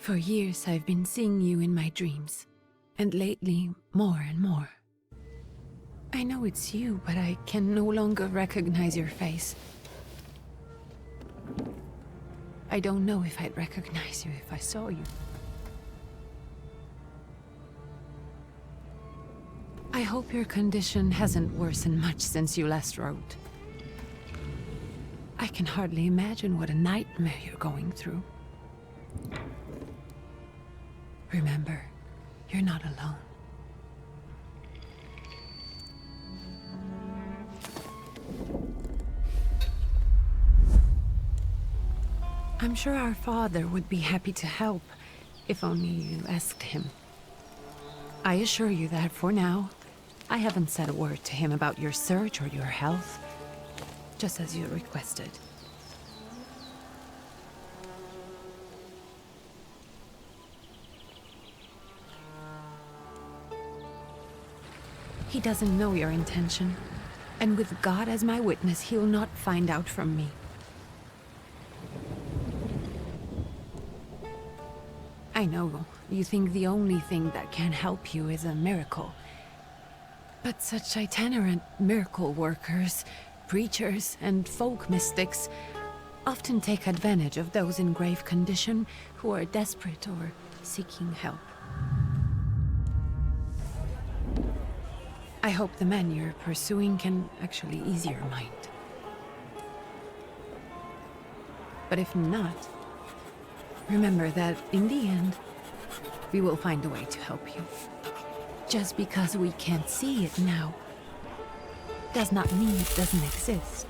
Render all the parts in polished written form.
For years I've been seeing you in my dreams, and lately, more and more. I know it's you, but I can no longer recognize your face. I don't know if I'd recognize you if I saw you. I hope your condition hasn't worsened much since you last wrote. I can hardly imagine what a nightmare you're going through. Remember, you're not alone. I'm sure our father would be happy to help, if only you asked him. I assure you that for now, I haven't said a word to him about your search or your health, just as you requested. He doesn't know your intention, and with God as my witness, he'll not find out from me. I know, you think the only thing that can help you is a miracle. But such itinerant miracle workers, preachers, and folk mystics often take advantage of those in grave condition who are desperate or seeking help. I hope the man you're pursuing can actually ease your mind. But if not, remember that in the end, we will find a way to help you. Just because we can't see it now, does not mean it doesn't exist.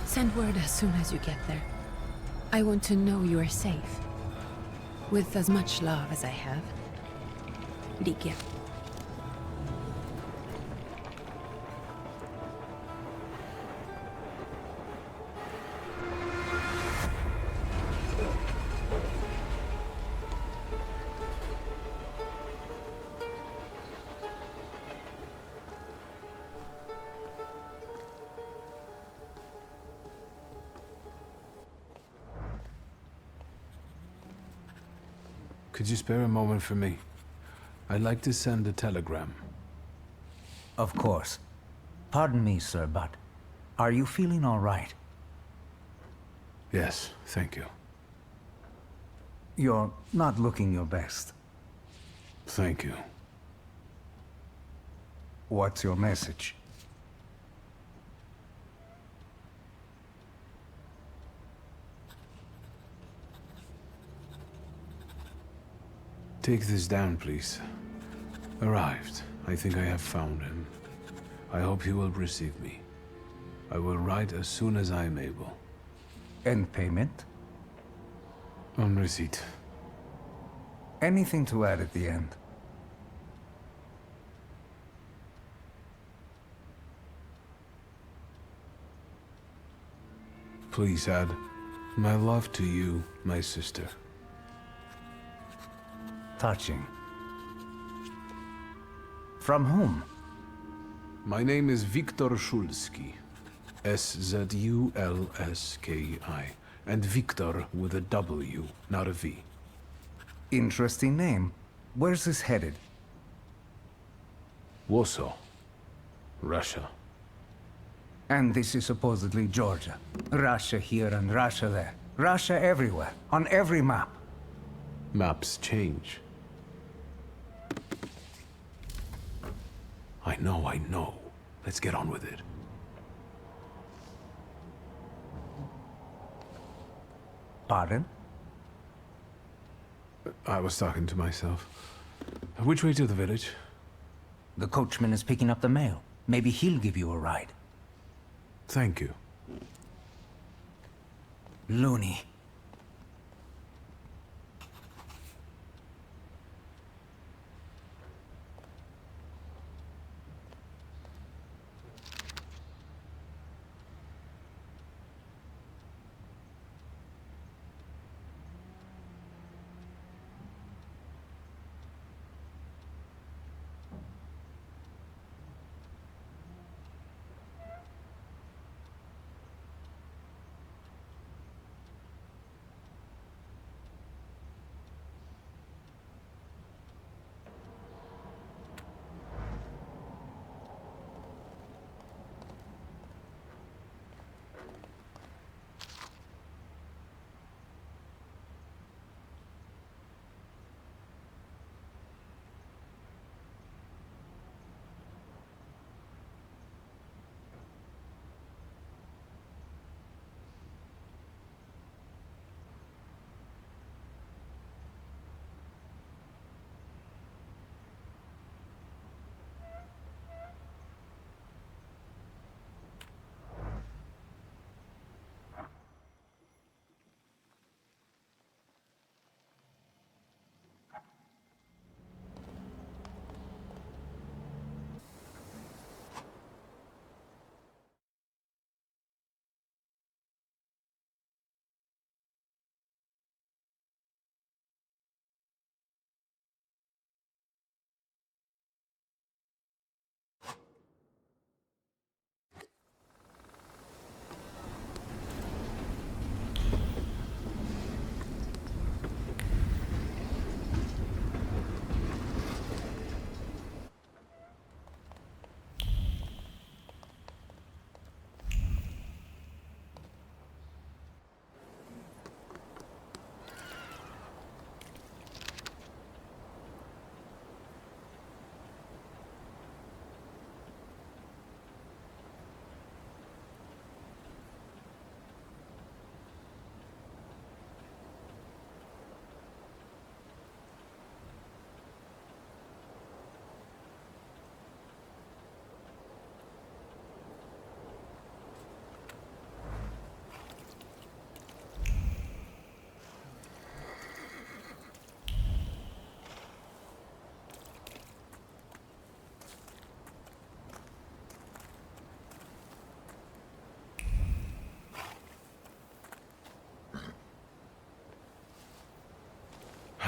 Send word as soon as you get there. I want to know you are safe. With as much love as I have. Ligia. Could you spare a moment for me? I'd like to send a telegram. Of course. Pardon me, sir, but are you feeling all right? Yes, thank you. You're not looking your best. Thank you. What's your message? Take this down, please. Arrived. I think I have found him. I hope he will receive me. I will write as soon as I am able. And payment? On receipt. Anything to add at the end? Please add my love to you, my sister. Touching. From whom? My name is Viktor Szulski. S-Z-U-L-S-K-I. And Viktor with a W, not a V. Interesting name. Where's this headed? Warsaw. Russia. And this is supposedly Georgia. Russia here and Russia there. Russia everywhere. On every map. Maps change. I know. Let's get on with it. Pardon? I was talking to myself. Which way to the village? The coachman is picking up the mail. Maybe he'll give you a ride. Thank you. Loony.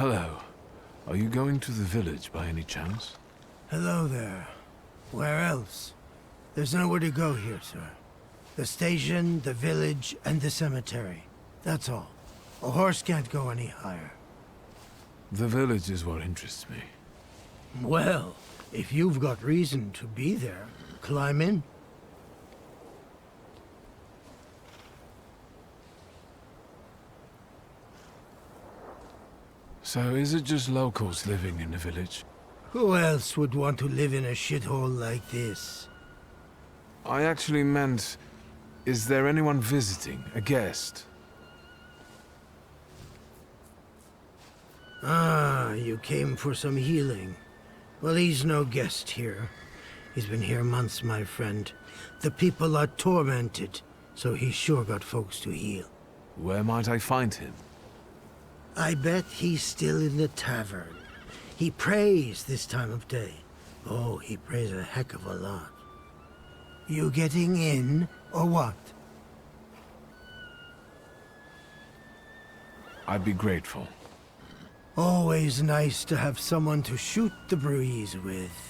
Hello. Are you going to the village by any chance? Hello there. Where else? There's nowhere to go here, sir. The station, the village, and the cemetery. That's all. A horse can't go any higher. The village is what interests me. Well, if you've got reason to be there, climb in. So is it just locals living in the village? Who else would want to live in a shithole like this? I actually meant, is there anyone visiting, a guest? Ah, you came for some healing. Well, he's no guest here. He's been here months, my friend. The people are tormented, so he's sure got folks to heal. Where might I find him? I bet he's still in the tavern. He prays this time of day. Oh, he prays a heck of a lot. You getting in, or what? I'd be grateful. Always nice to have someone to shoot the breeze with.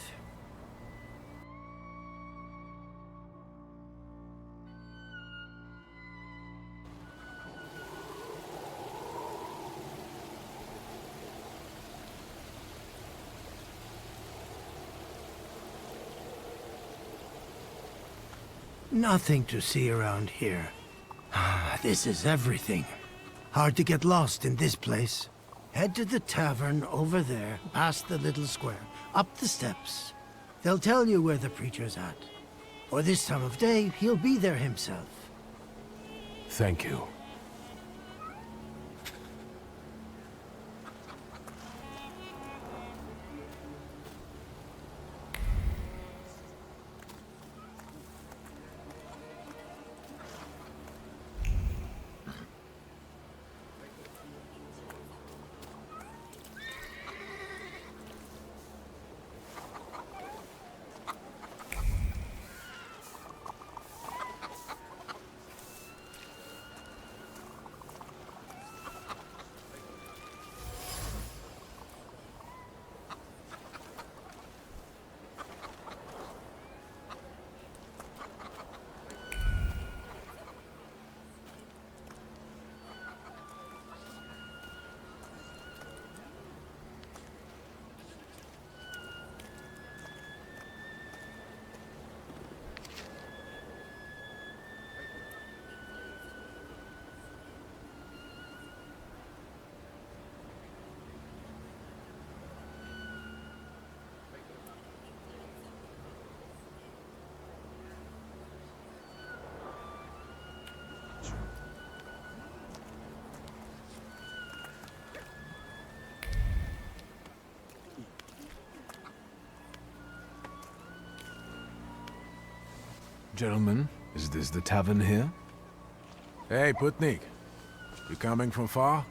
Nothing to see around here. This is everything. Hard to get lost in this place. Head to the tavern over there, past the little square, up the steps. They'll tell you where the preacher's at. Or this time of day, he'll be there himself. Thank you. Gentlemen, is this the tavern here? Hey, Putnik. You coming from far?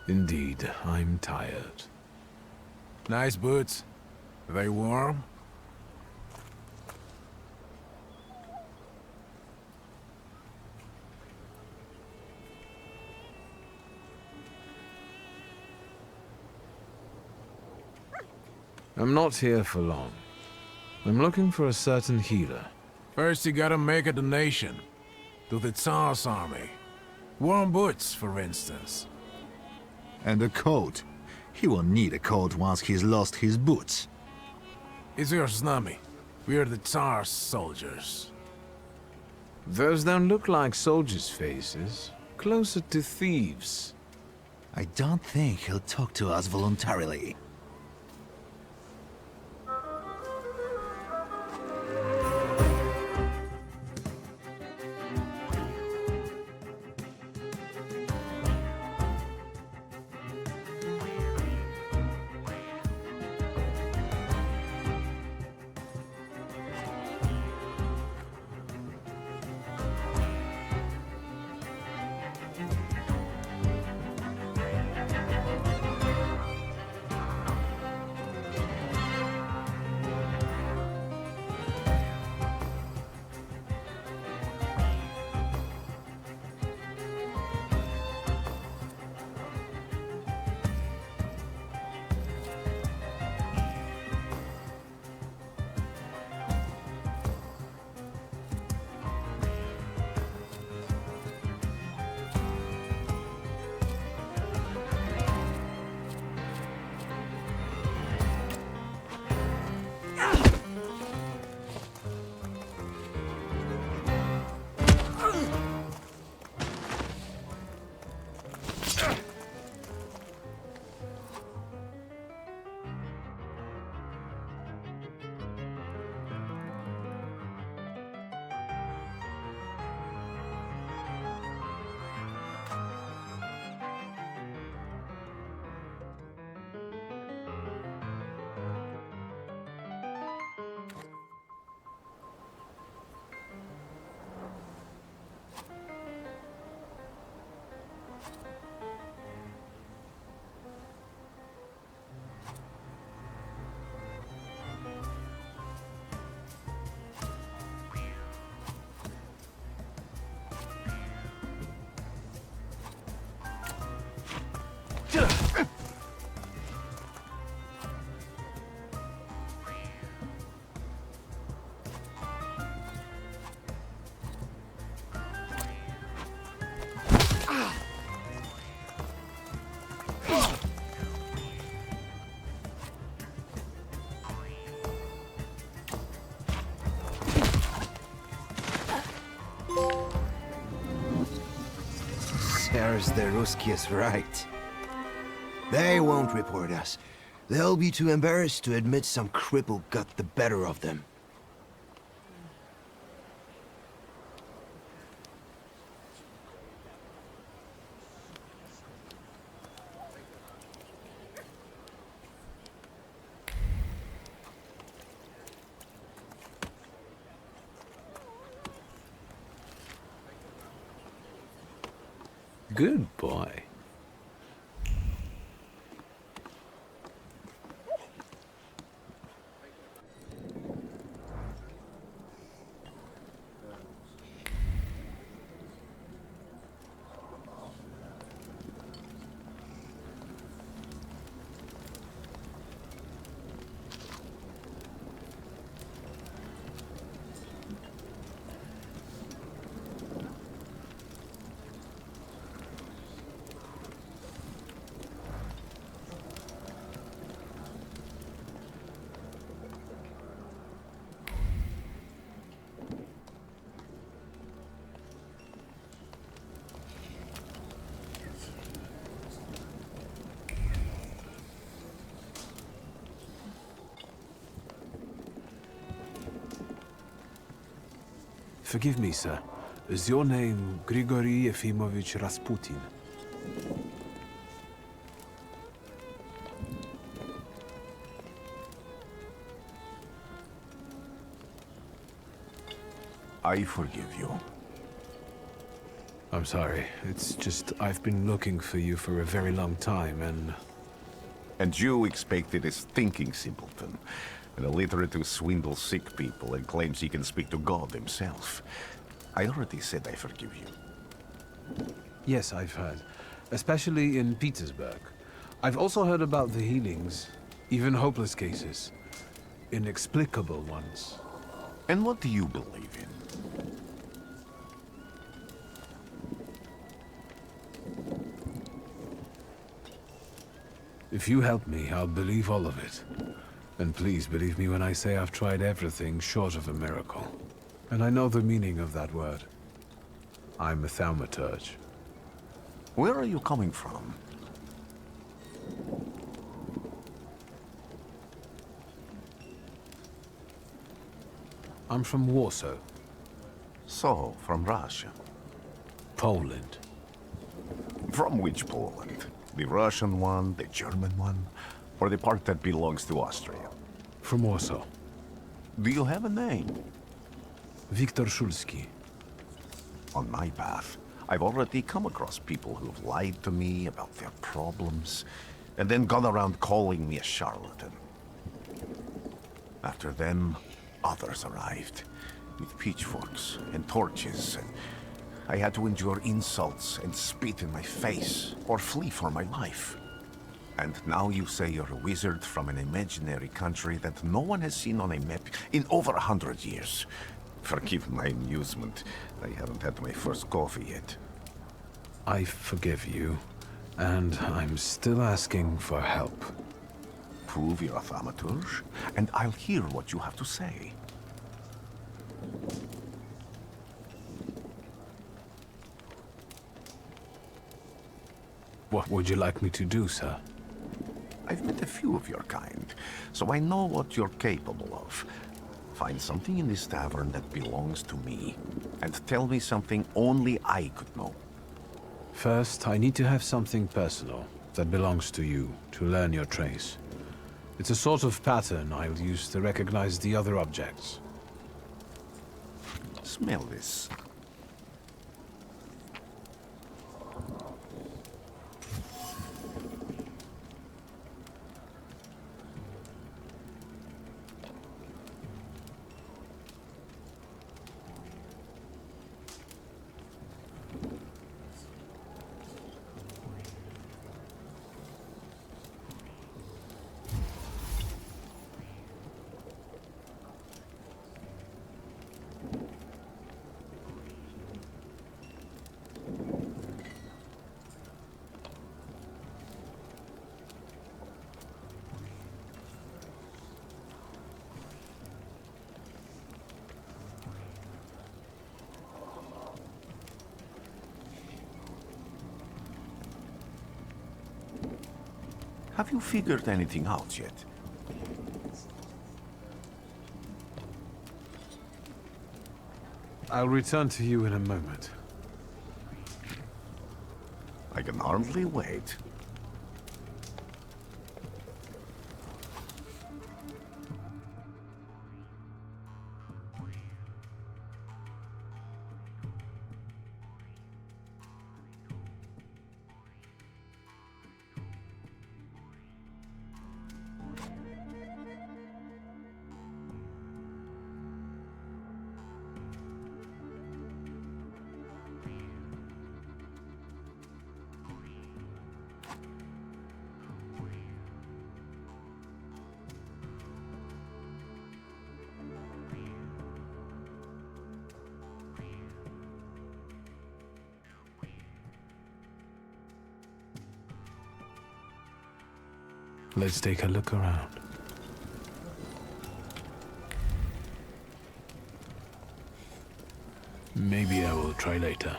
Indeed, I'm tired. Nice boots. Are they warm? I'm not here for long. I'm looking for a certain healer. First you gotta make a donation. To the Tsar's army. Warm boots, for instance. And a coat. He will need a coat once he's lost his boots. It's your snummy. We are the Tsar's soldiers. Those don't look like soldiers' faces. Closer to thieves. I don't think he'll talk to us voluntarily. serves the Ruskies right. They won't report us. They'll be too embarrassed to admit some cripple got the better of them. Good boy. Forgive me, sir. Is your name Grigory Yefimovich Rasputin? I forgive you. I'm sorry. It's just I've been looking for you for a very long time, and... And you expected a thinking simpleton, an illiterate who swindles sick people and claims he can speak to God himself. I already said I forgive you. Yes, I've heard. Especially in Petersburg. I've also heard about the healings, even hopeless cases. Inexplicable ones. And what do you believe in? If you help me, I'll believe all of it. And please believe me when I say I've tried everything short of a miracle. And I know the meaning of that word. I'm a Thaumaturge. Where are you coming from? I'm from Warsaw, So, from Russia. Poland. From which Poland? The Russian one, the German one, or the part that belongs to Austria? From Warsaw. Do you have a name? Viktor Szulski. On my path, I've already come across people who've lied to me about their problems, and then gone around calling me a charlatan. After them, others arrived, with pitchforks and torches, and I had to endure insults and spit in my face, or flee for my life. And now you say you're a wizard from an imaginary country that no one has seen on a map in over 100 years. Forgive my amusement. I haven't had my first coffee yet. I forgive you, and I'm still asking for help. Prove you're a Thaumaturge, and I'll hear what you have to say. What would you like me to do, sir? I've met a few of your kind, so I know what you're capable of. Find something in this tavern that belongs to me, and tell me something only I could know. First, I need to have something personal that belongs to you to learn your trace. It's a sort of pattern I'll use to recognize the other objects. Smell this. Have you figured anything out yet? I'll return to you in a moment. I can hardly wait. Let's take a look around. Maybe I will try later.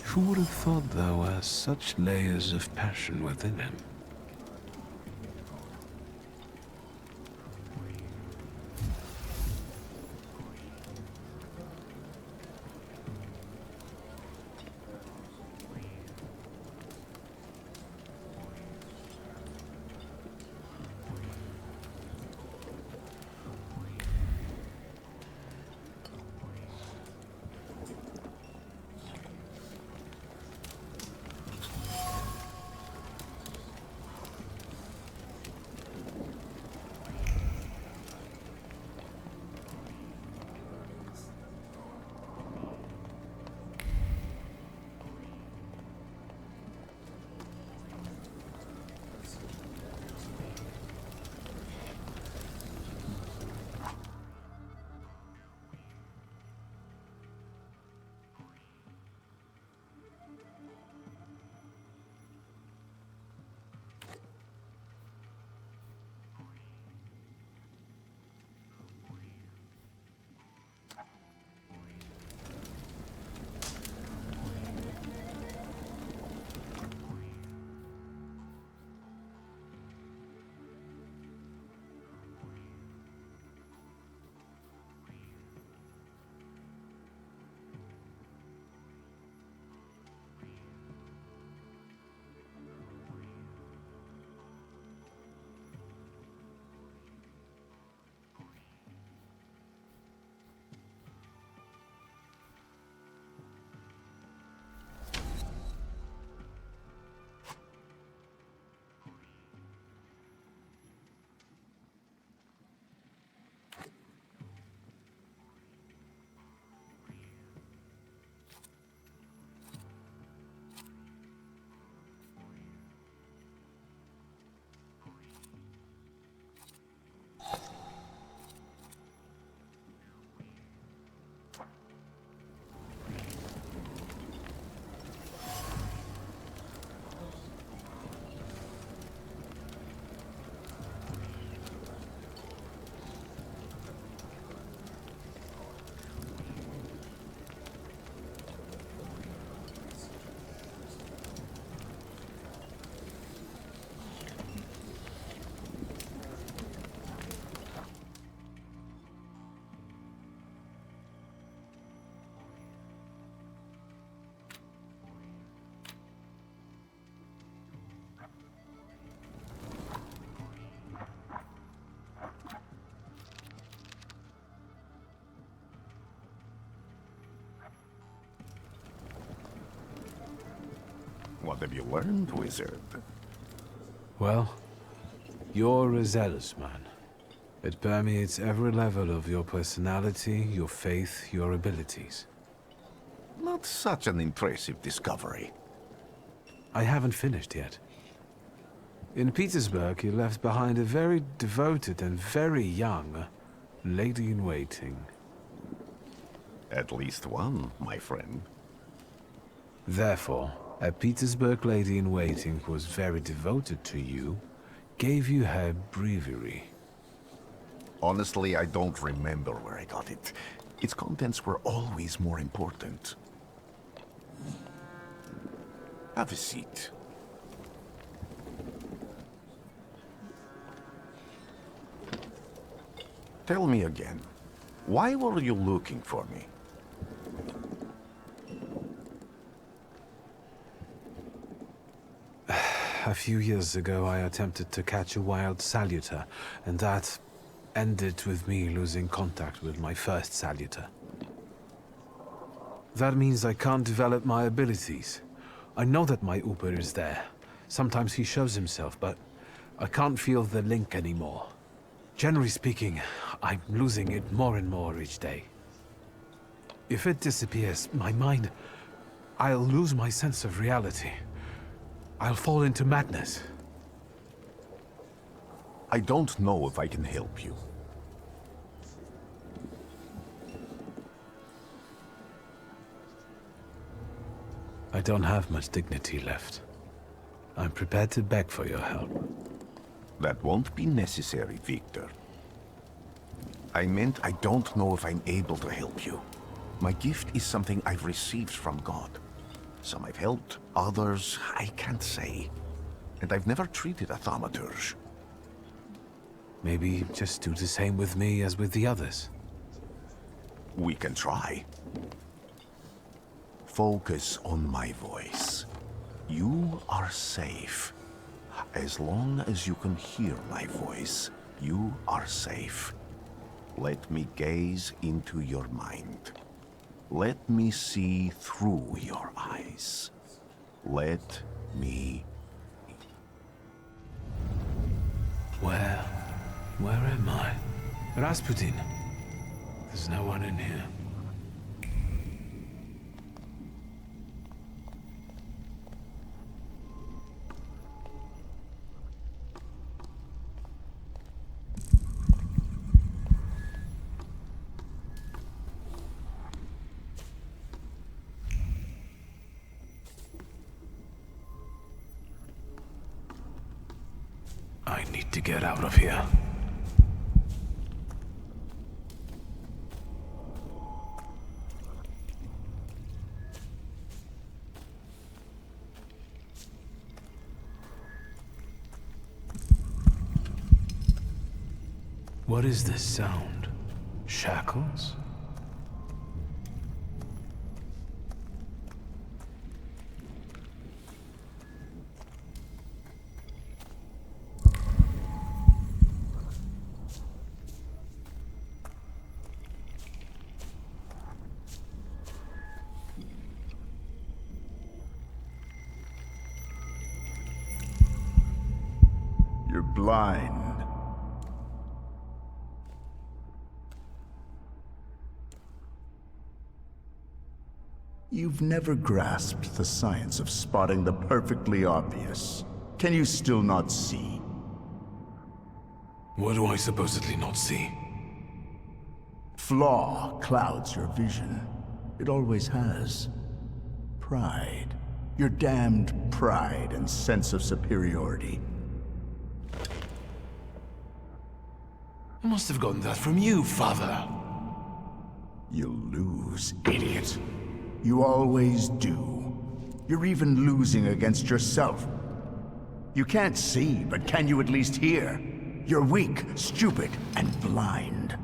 Who would have thought there were such layers of passion within him? What have you learned, wizard? Well, you're a zealous man. It permeates every level of your personality, your faith, your abilities. Not such an impressive discovery. I haven't finished yet. In Petersburg, you left behind a very devoted and very young lady-in-waiting. At least one, my friend. Therefore, a Petersburg lady-in-waiting who was very devoted to you gave you her breviary. Honestly, I don't remember where I got it. Its contents were always more important. Have a seat. Tell me again, why were you looking for me? A few years ago, I attempted to catch a wild Salutator, and that ended with me losing contact with my first Salutator. That means I can't develop my abilities. I know that my Uber is there. Sometimes he shows himself, but I can't feel the link anymore. Generally speaking, I'm losing it more and more each day. If it disappears, my mind... I'll lose my sense of reality. I'll fall into madness. I don't know if I can help you. I don't have much dignity left. I'm prepared to beg for your help. That won't be necessary, Victor. I meant I don't know if I'm able to help you. My gift is something I've received from God. Some I've helped, others I can't say. And I've never treated a Thaumaturge. Maybe just do the same with me as with the others. We can try. Focus on my voice. You are safe. As long as you can hear my voice, you are safe. Let me gaze into your mind. Let me see through your eyes. Let me... Where am I? Rasputin. There's no one in here. I need to get out of here. What is this sound? Shackles? You're blind. You've never grasped the science of spotting the perfectly obvious. Can you still not see? What do I supposedly not see? Flaw clouds your vision. It always has. Pride. Your damned pride and sense of superiority. I must have gotten that from you, Father. You'll lose, idiot. You always do. You're even losing against yourself. You can't see, but can you at least hear? You're weak, stupid, and blind.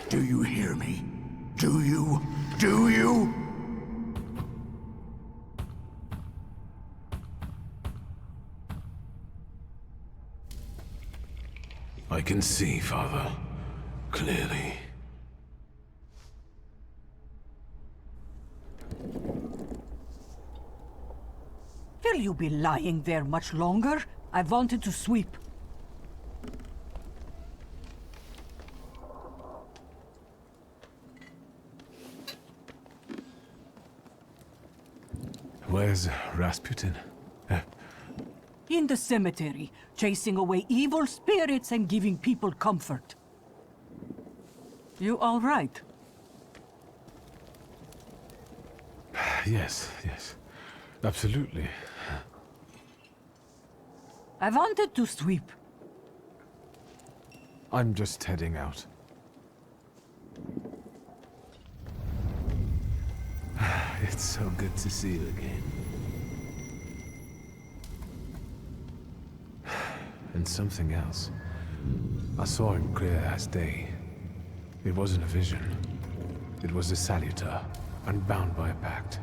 Do you hear me? Do you? Do you? I can see, Father. Clearly. Will you be lying there much longer? I wanted to sweep. Where's Rasputin? In the cemetery, chasing away evil spirits and giving people comfort. You all right? Yes, absolutely. I wanted to sweep. I'm just heading out. It's so good to see you again. And something else. I saw him clear as day. It wasn't a vision. It was a Salutator, unbound by a pact.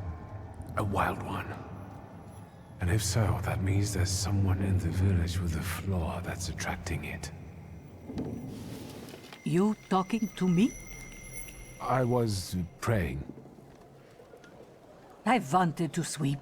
A wild one. And if so, that means there's someone in the village with a flaw that's attracting it. You talking to me? I was praying. I wanted to sweep.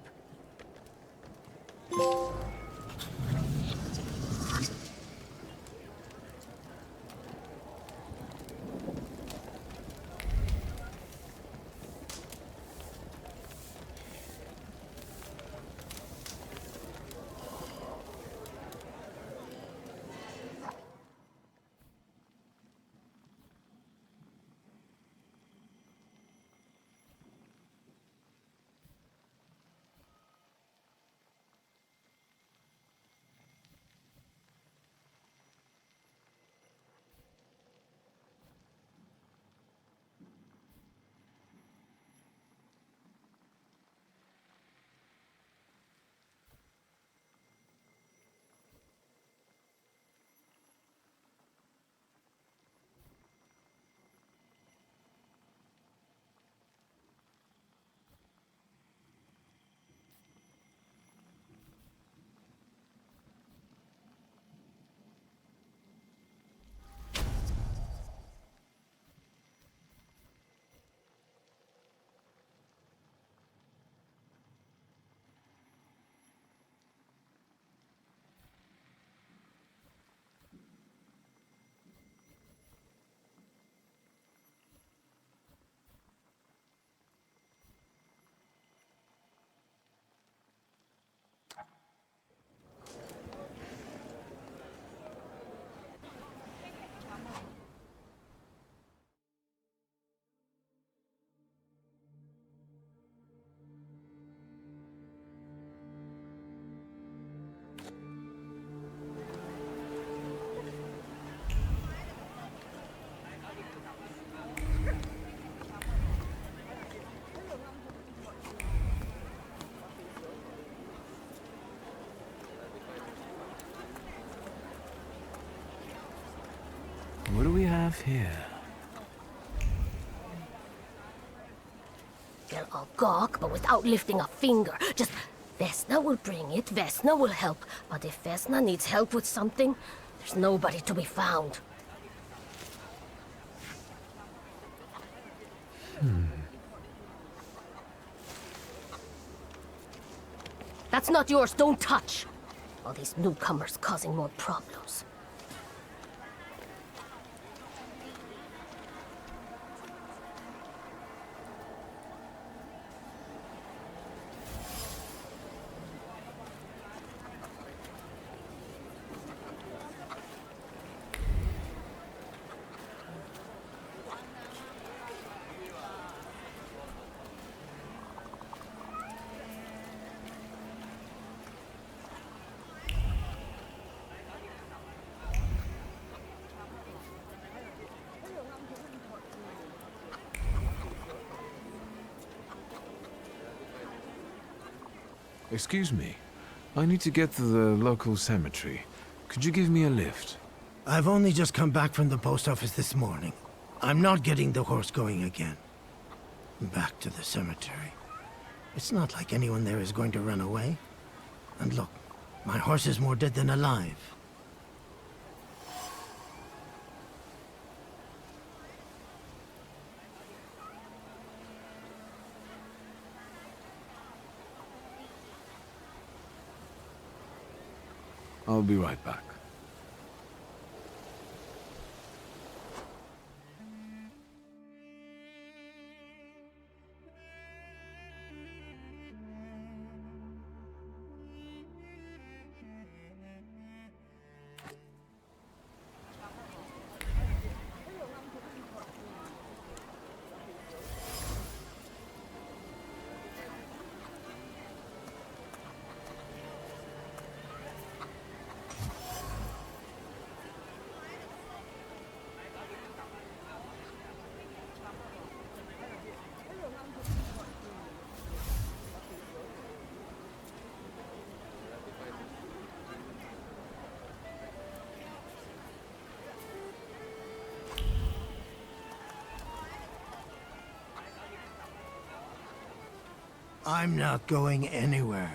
What do we have here? They'll all gawk, but without lifting a finger. Just, Vesna will bring it, Vesna will help. But if Vesna needs help with something, there's nobody to be found. That's not yours, don't touch! All these newcomers causing more problems. Excuse me. I need to get to the local cemetery. Could you give me a lift? I've only just come back from the post office this morning. I'm not getting the horse going again. Back to the cemetery. It's not like anyone there is going to run away. And look, my horse is more dead than alive. I'll be right back. I'm not going anywhere.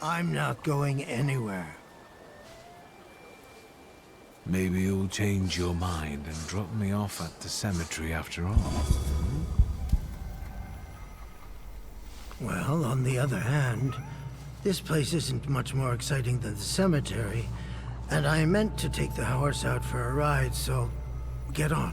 I'm not going anywhere. Maybe you'll change your mind and drop me off at the cemetery after all. Well, on the other hand, this place isn't much more exciting than the cemetery, and I meant to take the horse out for a ride, so get on.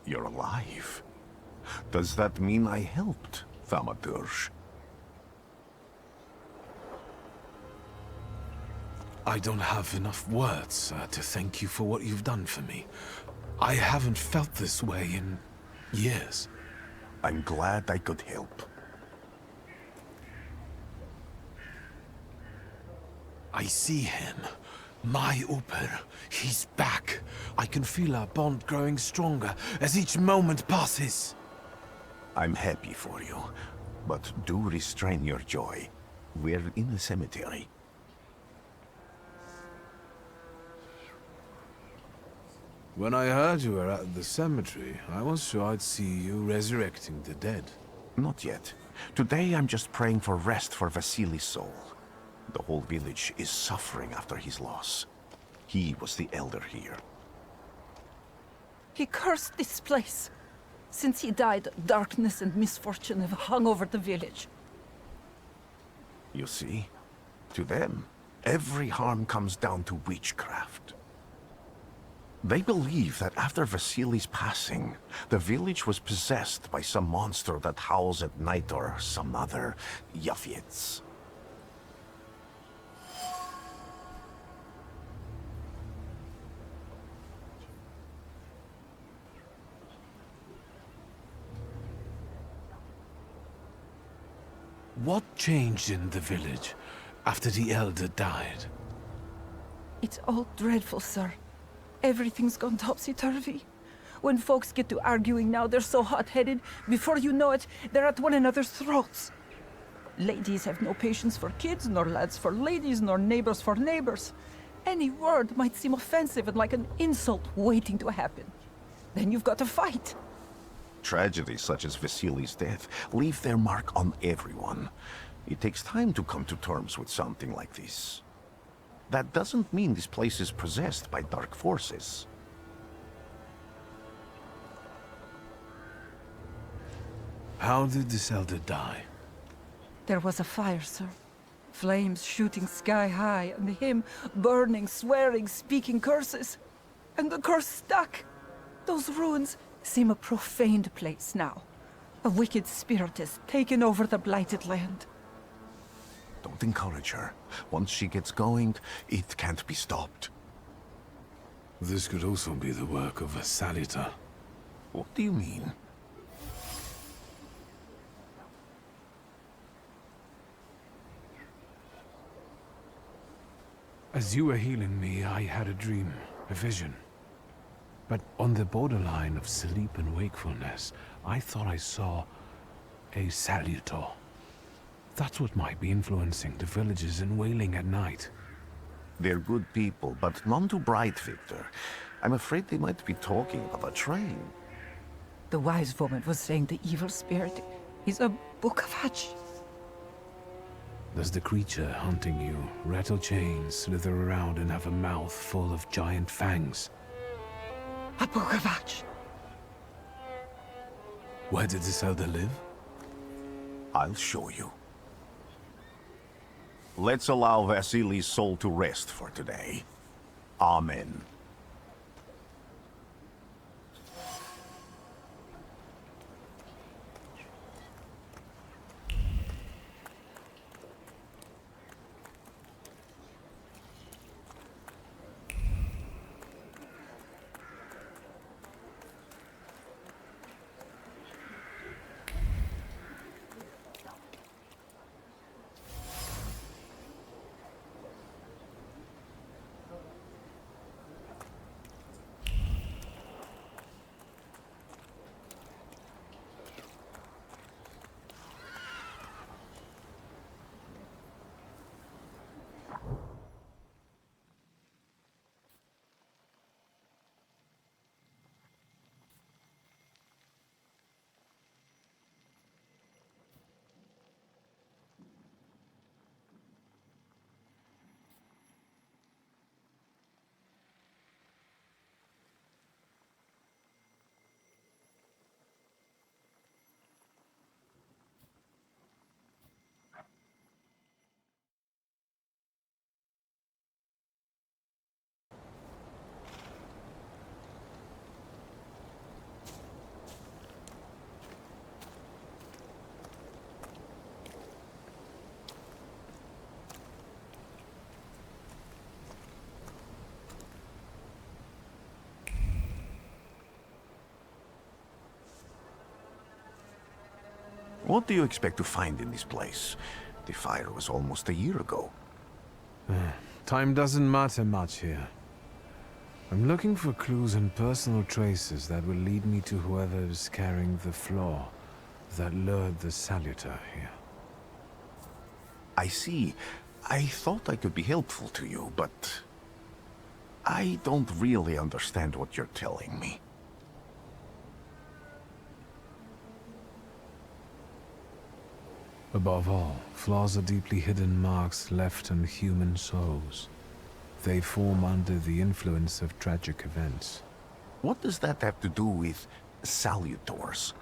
You're alive. Does that mean I helped, Thaumaturge? I don't have enough words to thank you for what you've done for me. I haven't felt this way in years. I'm glad I could help. I see him. My Uber. He's back. I can feel our bond growing stronger as each moment passes. I'm happy for you, but do restrain your joy. We're in a cemetery. When I heard you were at the cemetery, I was sure I'd see you resurrecting the dead. Not yet. Today I'm just praying for rest for Vasily's soul. The whole village is suffering after his loss. He was the elder here. He cursed this place. Since he died, darkness and misfortune have hung over the village. You see? To them, every harm comes down to witchcraft. They believe that after Vasily's passing, the village was possessed by some monster that howls at night or some other Yafits. What changed in the village after the elder died? It's all dreadful, sir. Everything's gone topsy-turvy. When folks get to arguing now, they're so hot-headed, before you know it, they're at one another's throats. Ladies have no patience for kids, nor lads for ladies, nor neighbors for neighbors. Any word might seem offensive and like an insult waiting to happen. Then you've got to fight. Tragedies such as Vasily's death leave their mark on everyone. It takes time to come to terms with something like this. That doesn't mean this place is possessed by dark forces. How did this elder die? There was a fire, sir. Flames shooting sky high, and him burning, swearing, speaking curses. And the curse stuck. Those ruins seem a profaned place now. A wicked spirit has taken over the blighted land. Don't encourage her. Once she gets going, it can't be stopped. This could also be the work of a Salutator. What do you mean? As you were healing me, I had a dream, a vision. But on the borderline of sleep and wakefulness, I thought I saw a Salutator. That's what might be influencing the villagers in wailing at night. They're good people, but none too bright, Victor. I'm afraid they might be talking about a train. The wise woman was saying the evil spirit is a book of hatch. Does the creature hunting you rattle chains, slither around, and have a mouth full of giant fangs? A book of hatch. Where did this elder live? I'll show you. Let's allow Vasily's soul to rest for today. Amen. What do you expect to find in this place? The fire was almost a year ago. Time doesn't matter much here. I'm looking for clues and personal traces that will lead me to whoever is carrying the flaw that lured the Salutator here. I see. I thought I could be helpful to you, but I don't really understand what you're telling me. Above all, flaws are deeply hidden marks left on human souls. They form under the influence of tragic events. What does that have to do with Salutors?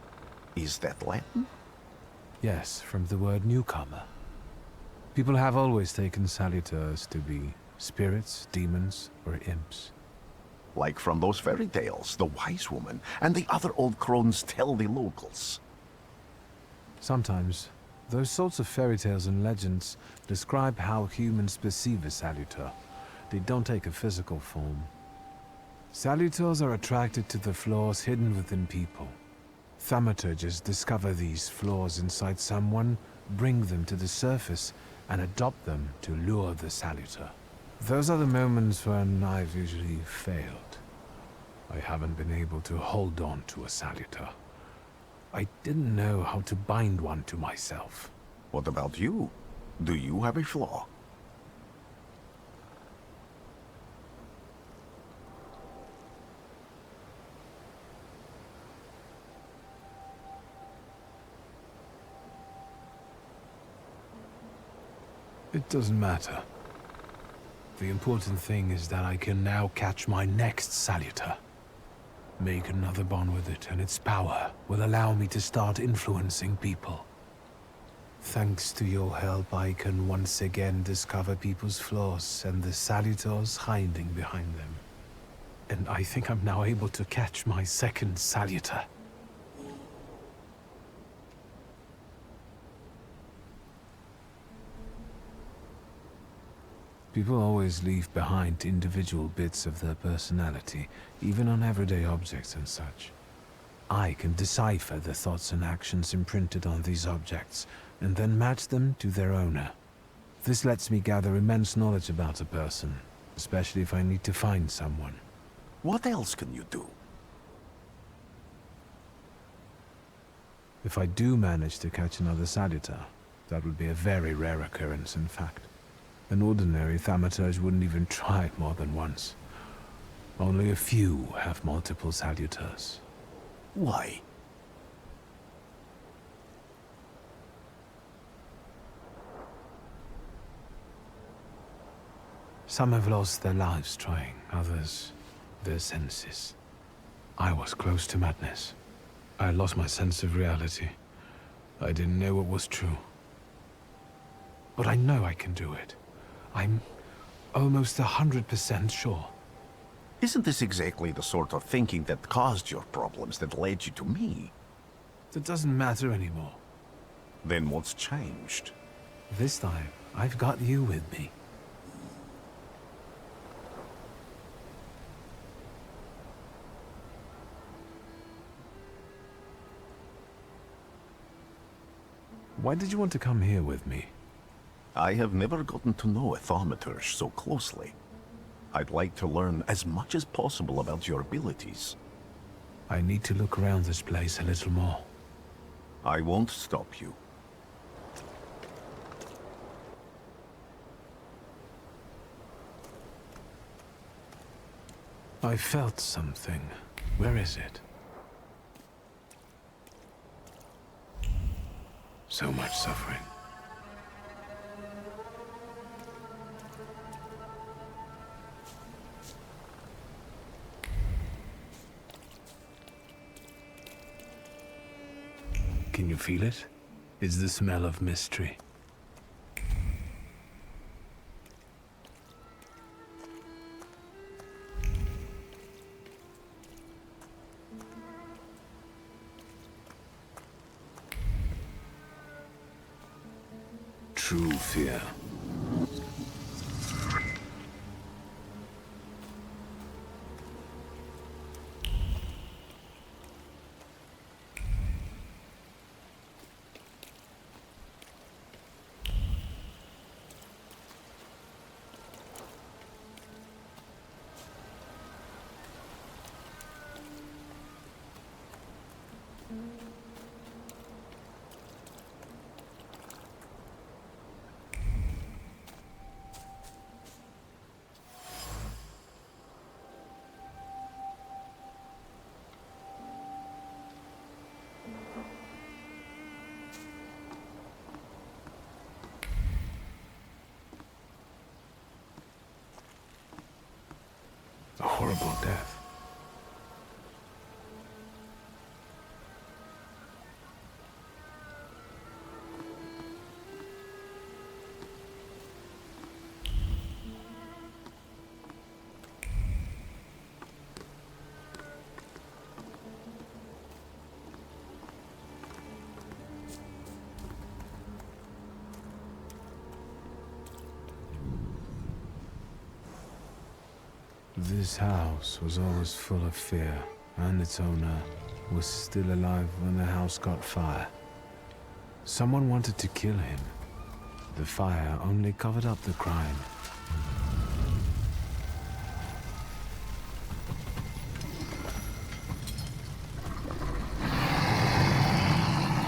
Is that Latin? Yes, from the word newcomer. People have always taken Salutors to be spirits, demons, or imps. Like from those fairy tales, the wise woman and the other old crones tell the locals. Sometimes, those sorts of fairy tales and legends describe how humans perceive a Salutor. They don't take a physical form. Salutors are attracted to the flaws hidden within people. Thaumaturges discover these flaws inside someone, bring them to the surface, and adopt them to lure the Salutor. Those are the moments when I've usually failed. I haven't been able to hold on to a Salutor. I didn't know how to bind one to myself. What about you? Do you have a flaw? It doesn't matter. The important thing is that I can now catch my next Salutor. Make another bond with it, and its power will allow me to start influencing people. Thanks to your help, I can once again discover people's flaws and the Salutors hiding behind them. And I think I'm now able to catch my second Salutor. People always leave behind individual bits of their personality, even on everyday objects and such. I can decipher the thoughts and actions imprinted on these objects, and then match them to their owner. This lets me gather immense knowledge about a person, especially if I need to find someone. What else can you do? If I do manage to catch another Salutator, that would be a very rare occurrence, in fact. An ordinary Thaumaturge wouldn't even try it more than once. Only a few have multiple Salutors. Why? Some have lost their lives trying, others their senses. I was close to madness. I lost my sense of reality. I didn't know what was true. but I know I can do it. I'm almost 100% sure. Isn't this exactly the sort of thinking that caused your problems that led you to me? It doesn't matter anymore. Then what's changed? This time, I've got you with me. Why did you want to come here with me? I have never gotten to know a Thaumaturge so closely. I'd like to learn as much as possible about your abilities. I need to look around this place a little more. I won't stop you. I felt something. Where is it? So much suffering. Can you feel it? It's the smell of mystery. True fear. A horrible death. This house was always full of fear, and its owner was still alive when the house caught fire. Someone wanted to kill him. The fire only covered up the crime.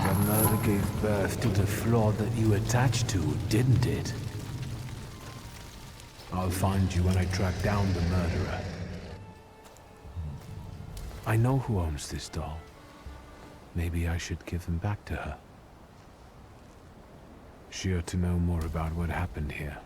The murder gave birth to the flaw that you attached to, didn't it? I'll find you when I track down the murderer. I know who owns this doll. Maybe I should give him back to her. She ought to know more about what happened here.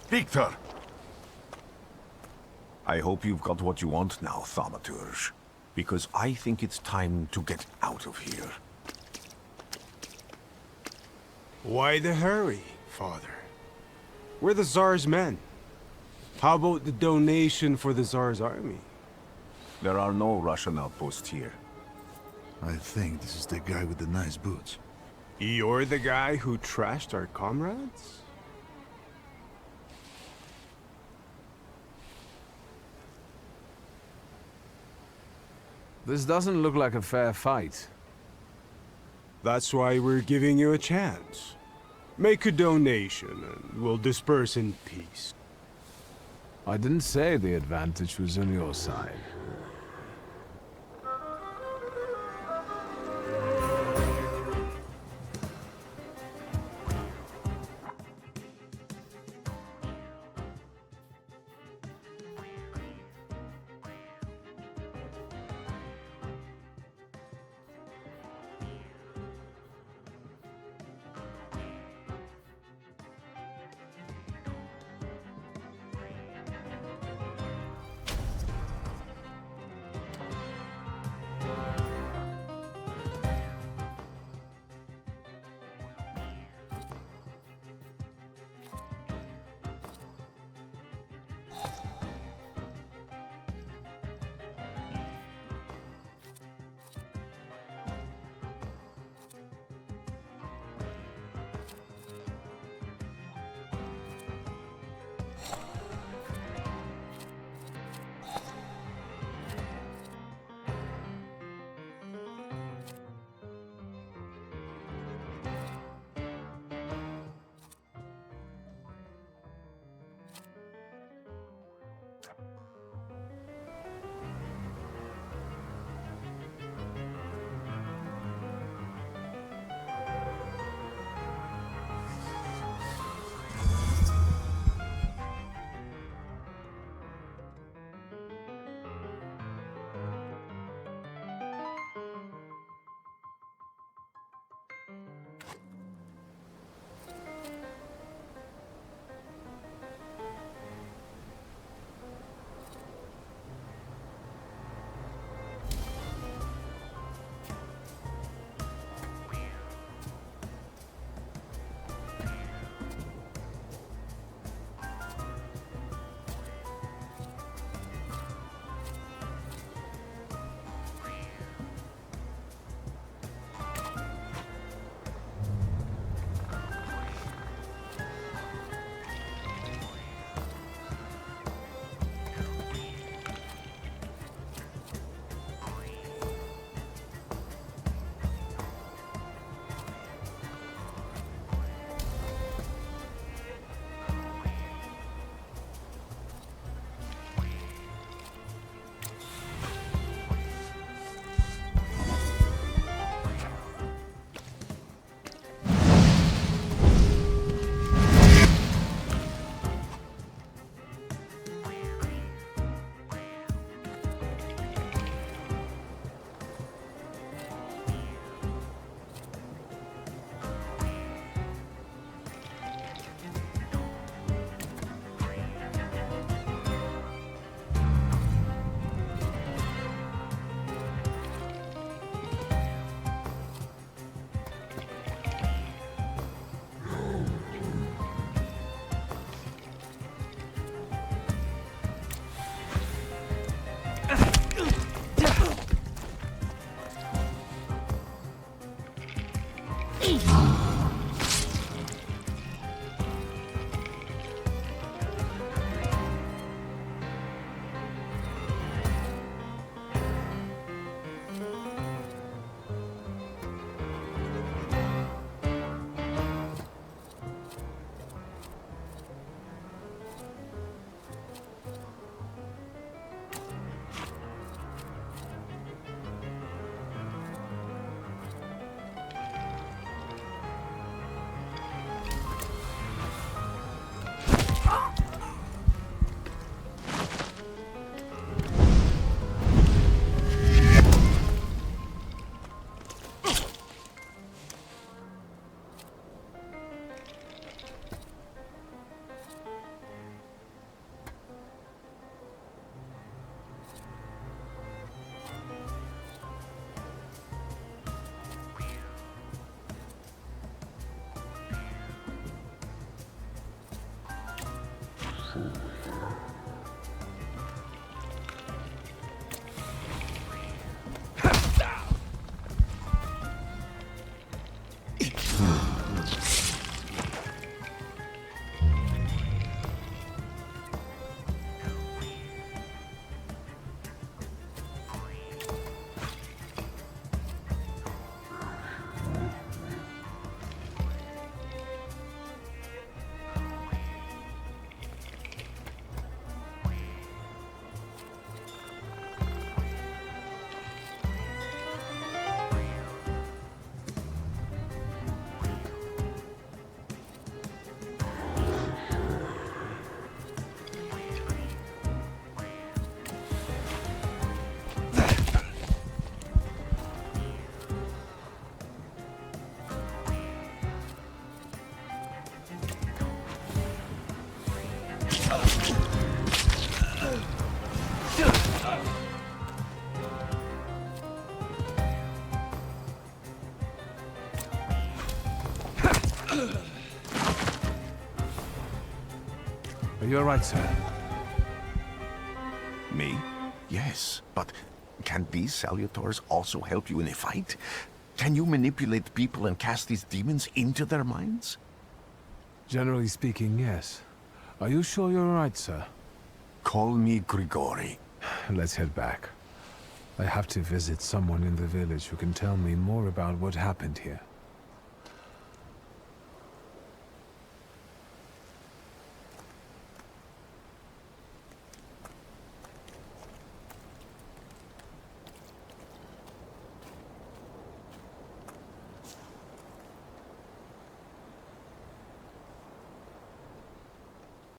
Victor! I hope you've got what you want now, Thaumaturge. Because I think it's time to get out of here. Why the hurry, Father? We're the Tsar's men. How about the donation for the Tsar's army? There are no Russian outposts here. I think this is the guy with the nice boots. You're the guy who trashed our comrades? This doesn't look like a fair fight. That's why we're giving you a chance. Make a donation and we'll disperse in peace. I didn't say the advantage was on your side. Are you alright, sir? Me? Yes, but can these Salutors also help you in a fight? Can you manipulate people and cast these demons into their minds? Generally speaking, yes. Are you sure you're alright, sir? Call me Grigori. Let's head back. I have to visit someone in the village who can tell me more about what happened here.